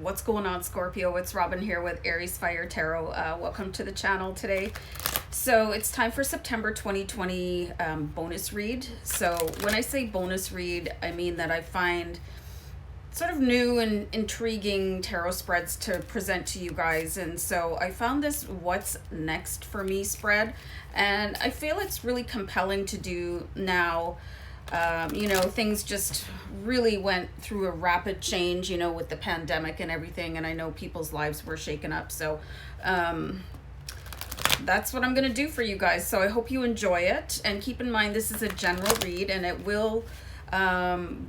What's going on, Scorpio? It's Robin here with AriesFireTarot. Welcome to the channel today. So it's time for September 2020 bonus read. So when I say bonus read, I mean that I find sort of new and intriguing tarot spreads to present to you guys. And so I found this What's Next for Me spread, and I feel it's really compelling to do now. Things just really went through a rapid change, with the pandemic and everything. And I know people's lives were shaken up. So that's what I'm going to do for you guys. So I hope you enjoy it. And keep in mind, this is a general read, and it will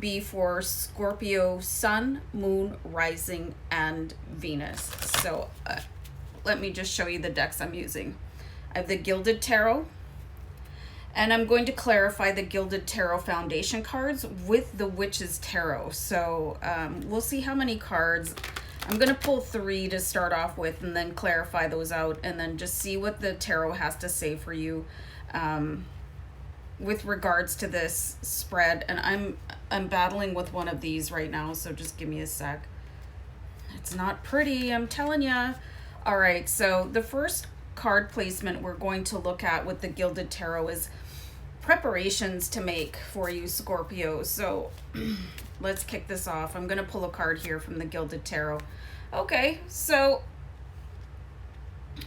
be for Scorpio Sun, Moon, Rising, and Venus. So let me just show you the decks I'm using. I have the Gilded Tarot, and I'm going to clarify the Gilded Tarot foundation cards with the Witch's Tarot. So we'll see how many cards. I'm going to pull 3 to start off with, and then clarify those out, and then just see what the tarot has to say for you with regards to this spread. And I'm battling with one of these right now, so just give me a sec. It's not pretty, I'm telling ya. All right, so the first card placement we're going to look at with the Gilded Tarot is preparations to make for you, Scorpio. So let's kick this off. I'm going to pull a card here from the Gilded Tarot. Okay, so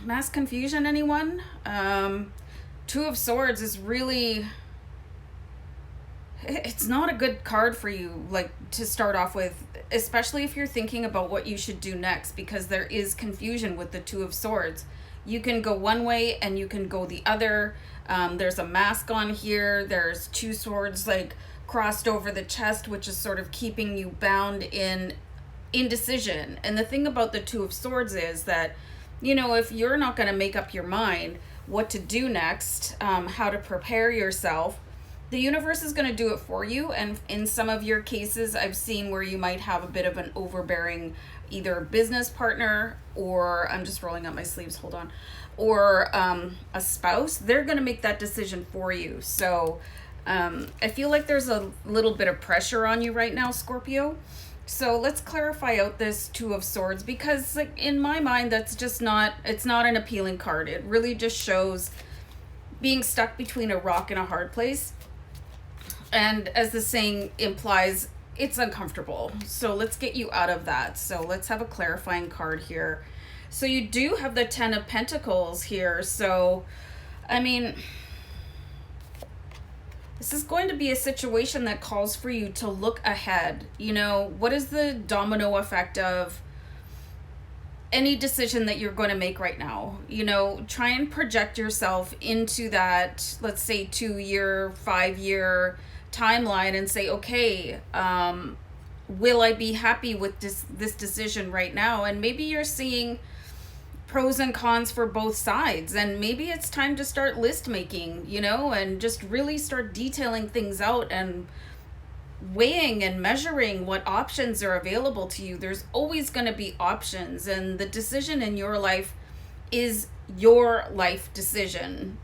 mass confusion, anyone? Two of Swords is really, it's not a good card for you, like, to start off with, especially if you're thinking about what you should do next, because there is confusion with the Two of Swords. You can go one way and you can go the other. There's a mask on here. There's 2 swords like crossed over the chest, which is sort of keeping you bound in indecision. And the thing about the Two of Swords is that, if you're not going to make up your mind what to do next, how to prepare yourself, the universe is going to do it for you. And in some of your cases, I've seen where you might have a bit of an overbearing either business partner, or I'm just rolling up my sleeves, hold on, or a spouse. They're going to make that decision for you. So I feel like there's a little bit of pressure on you right now, Scorpio. So let's clarify out this Two of Swords, because, like, in my mind, that's just not, it's not an appealing card. It really just shows being stuck between a rock and a hard place. And as the saying implies, it's uncomfortable. So let's get you out of that. So let's have a clarifying card here. So you do have the 10 of Pentacles here. So, I mean, this is going to be a situation that calls for you to look ahead. What is the domino effect of any decision that you're going to make right now? Try and project yourself into that, let's say, 2-year, 5-year timeline, and say, okay, will I be happy with this decision right now? And maybe you're seeing pros and cons for both sides, and maybe it's time to start list making, and just really start detailing things out and weighing and measuring what options are available to you. There's always going to be options, and the decision in your life is your life decision,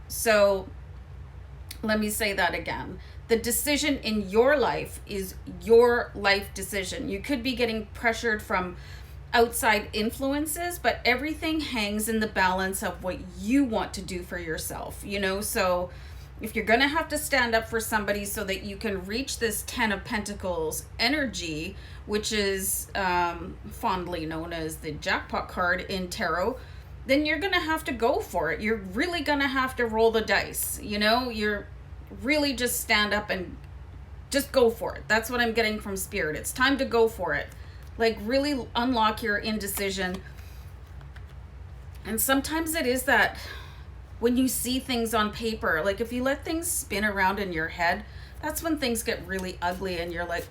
So let me say that again. The decision in your life is your life decision. You could be getting pressured from outside influences, but everything hangs in the balance of what you want to do for yourself, So if you're going to have to stand up for somebody so that you can reach this 10 of Pentacles energy, which is fondly known as the jackpot card in tarot, then you're going to have to go for it. You're really going to have to roll the dice, You're really just stand up and just go for it. That's what I'm getting from Spirit. It's time to go for it. Like, really unlock your indecision. And sometimes it is that when you see things on paper, like if you let things spin around in your head, that's when things get really ugly, and you're like,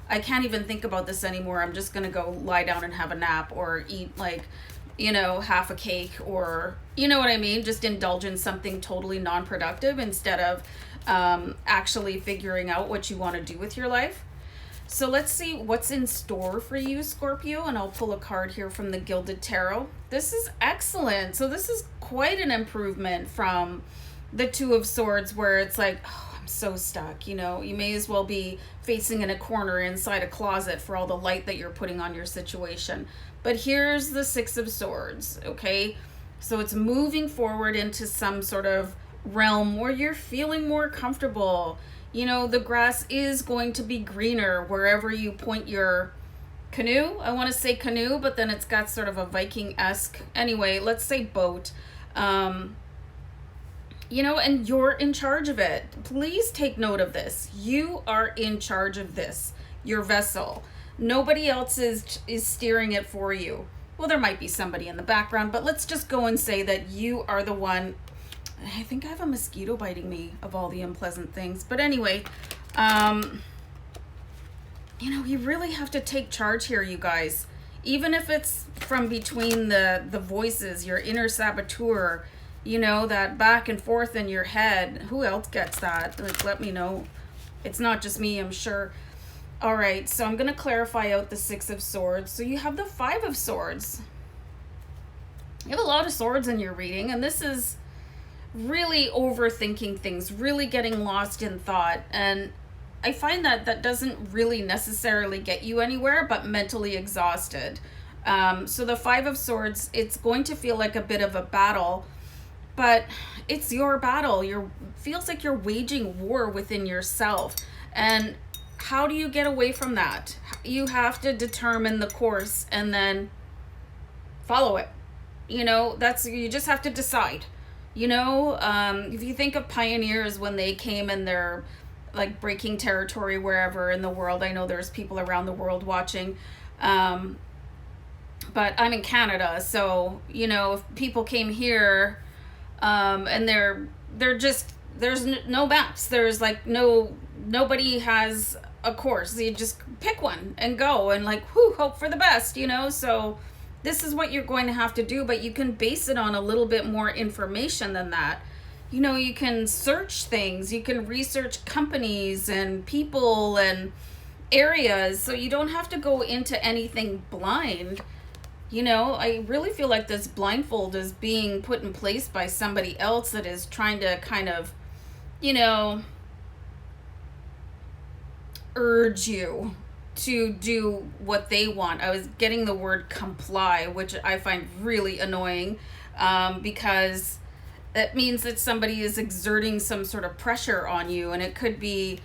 I can't even think about this anymore. I'm just going to go lie down and have a nap, or eat, like, half a cake, or, what I mean? Just indulge in something totally non-productive instead of actually figuring out what you want to do with your life. So let's see what's in store for you, Scorpio, and I'll pull a card here from the Gilded Tarot. This is excellent. So this is quite an improvement from the Two of Swords, where it's like, oh, I'm so stuck. You know, you may as well be facing in a corner inside a closet for all the light that you're putting on your situation. But here's the Six of Swords, okay? So it's moving forward into some sort of realm where you're feeling more comfortable. You know, the grass is going to be greener wherever you point your canoe. I want to say canoe, but then it's got sort of a Viking-esque. Anyway, let's say boat. You know, and you're in charge of it. Please take note of this. You are in charge of this, your vessel. Nobody else is steering it for you. Well, there might be somebody in the background, but let's just go and say that you are the one. I think I have a mosquito biting me of all the unpleasant things. But anyway, you know, you really have to take charge here, you guys. Even if it's from between the voices, your inner saboteur, you know, that back and forth in your head. Who else gets that? Like, let me know. It's not just me, I'm sure. All right, so I'm going to clarify out the Six of Swords. So you have the Five of Swords. You have a lot of swords in your reading, and this is really overthinking things, really getting lost in thought. And I find that that doesn't really necessarily get you anywhere, but mentally exhausted. So the Five of Swords, it's going to feel like a bit of a battle, but it's your battle. Feels like you're waging war within yourself. And how do you get away from that? You have to determine the course and then follow it. You know, you just have to decide. You know, if you think of pioneers when they came and they're like breaking territory wherever in the world. I know there's people around the world watching. But I'm in Canada, so, you know, if people came here, and they're just, there's no maps. There's like nobody has a course. You just pick one and go and like, hope for the best, you know? So this is what you're going to have to do, but you can base it on a little bit more information than that. You know, you can search things, you can research companies and people and areas, so you don't have to go into anything blind. You know, I really feel like this blindfold is being put in place by somebody else that is trying to kind of, you know, urge you to do what they want. I was getting the word comply, which I find really annoying, because that means that somebody is exerting some sort of pressure on you, and it could be,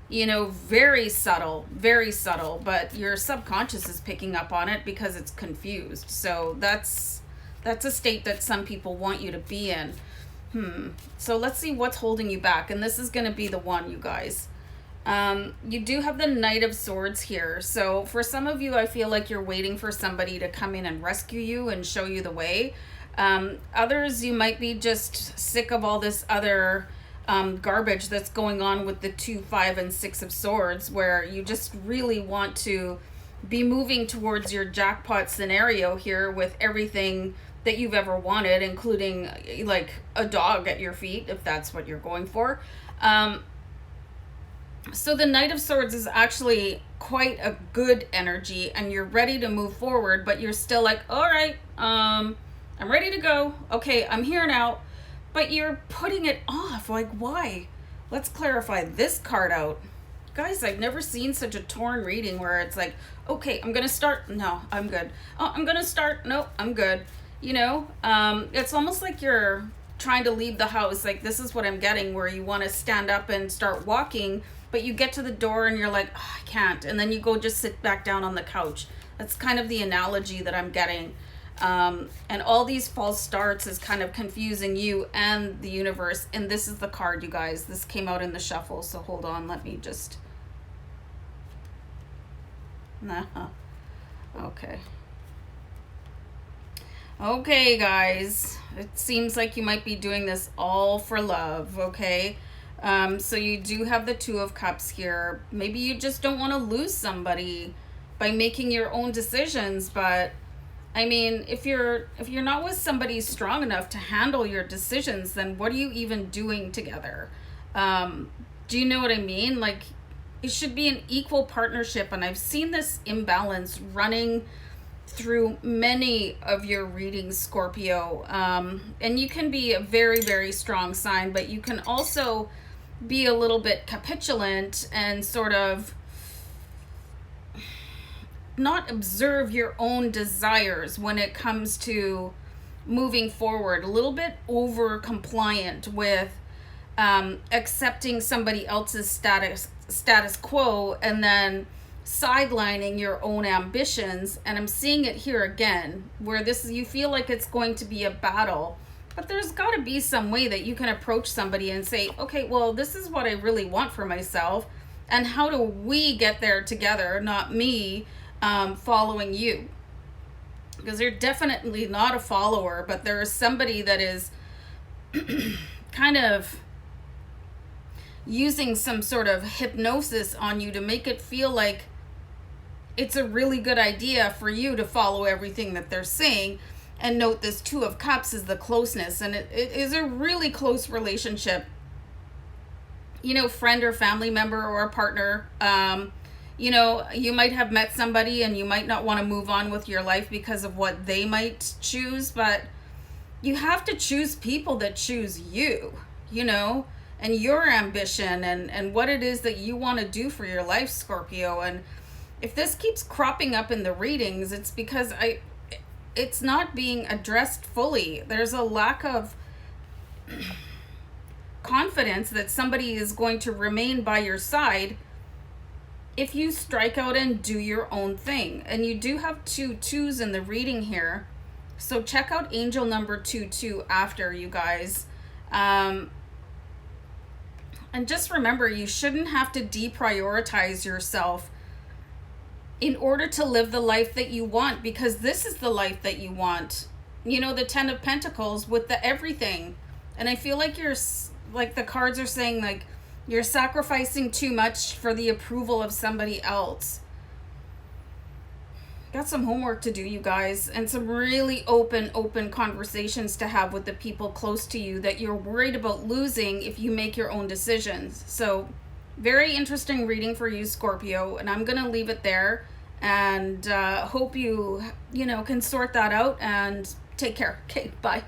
you know, very subtle, but your subconscious is picking up on it because it's confused. So that's a state that some people want you to be in. So let's see what's holding you back. And this is going to be the one, you guys. You do have the Knight of Swords here. So for some of you, I feel like you're waiting for somebody to come in and rescue you and show you the way. Others, you might be just sick of all this other garbage that's going on with the 2, 5, and 6 of Swords, where you just really want to be moving towards your jackpot scenario here with everything that you've ever wanted, including like a dog at your feet, if that's what you're going for. So the Knight of Swords is actually quite a good energy, and you're ready to move forward, but you're still like, all right, I'm ready to go. Okay, I'm here now. But you're putting it off. Like, why? Let's clarify this card out. Guys, I've never seen such a torn reading where it's like, okay, I'm going to start. No, I'm good. Oh, I'm going to start. No, I'm good. You know, it's almost like you're trying to leave the house. Like, this is what I'm getting, where you want to stand up and start walking, but you get to the door and you're like, oh, I can't. And then you go just sit back down on the couch. That's kind of the analogy that I'm getting. And all these false starts is kind of confusing you and the universe. And this is the card, you guys. This came out in the shuffle, so hold on. Let me just... Okay. Okay, guys. It seems like you might be doing this all for love, okay? So you do have the Two of Cups here. Maybe you just don't want to lose somebody by making your own decisions, but... I mean, if you're not with somebody strong enough to handle your decisions, then what are you even doing together? Do you know what I mean? Like, it should be an equal partnership, and I've seen this imbalance running through many of your readings, Scorpio. And you can be a very, very strong sign, but you can also be a little bit capitulant and sort of not observe your own desires when it comes to moving forward, a little bit over compliant with accepting somebody else's status quo and then sidelining your own ambitions. And I'm seeing it here again, where you feel like it's going to be a battle, but there's got to be some way that you can approach somebody and say, okay, well, this is what I really want for myself, and how do we get there together, not me following you. Because you're definitely not a follower, but there is somebody that is kind of using some sort of hypnosis on you to make it feel like it's a really good idea for you to follow everything that they're saying. And note, this Two of Cups is the closeness, and it is a really close relationship. You know, friend or family member or a partner. You know, you might have met somebody and you might not want to move on with your life because of what they might choose, but you have to choose people that choose you, you know, and your ambition and what it is that you want to do for your life, Scorpio. And if this keeps cropping up in the readings, it's because it's not being addressed fully. There's a lack of confidence that somebody is going to remain by your side if you strike out and do your own thing. And you do have 2 2s in the reading here, so check out angel number 22 after, you guys. And just remember, you shouldn't have to deprioritize yourself in order to live the life that you want, because this is the life that you want. You know, the 10 of Pentacles with the everything. And I feel like the cards are saying, like, you're sacrificing too much for the approval of somebody else. Got some homework to do, you guys, and some really open conversations to have with the people close to you that you're worried about losing if you make your own decisions. So, very interesting reading for you, Scorpio, and I'm going to leave it there, and hope you can sort that out, and take care. Okay, bye.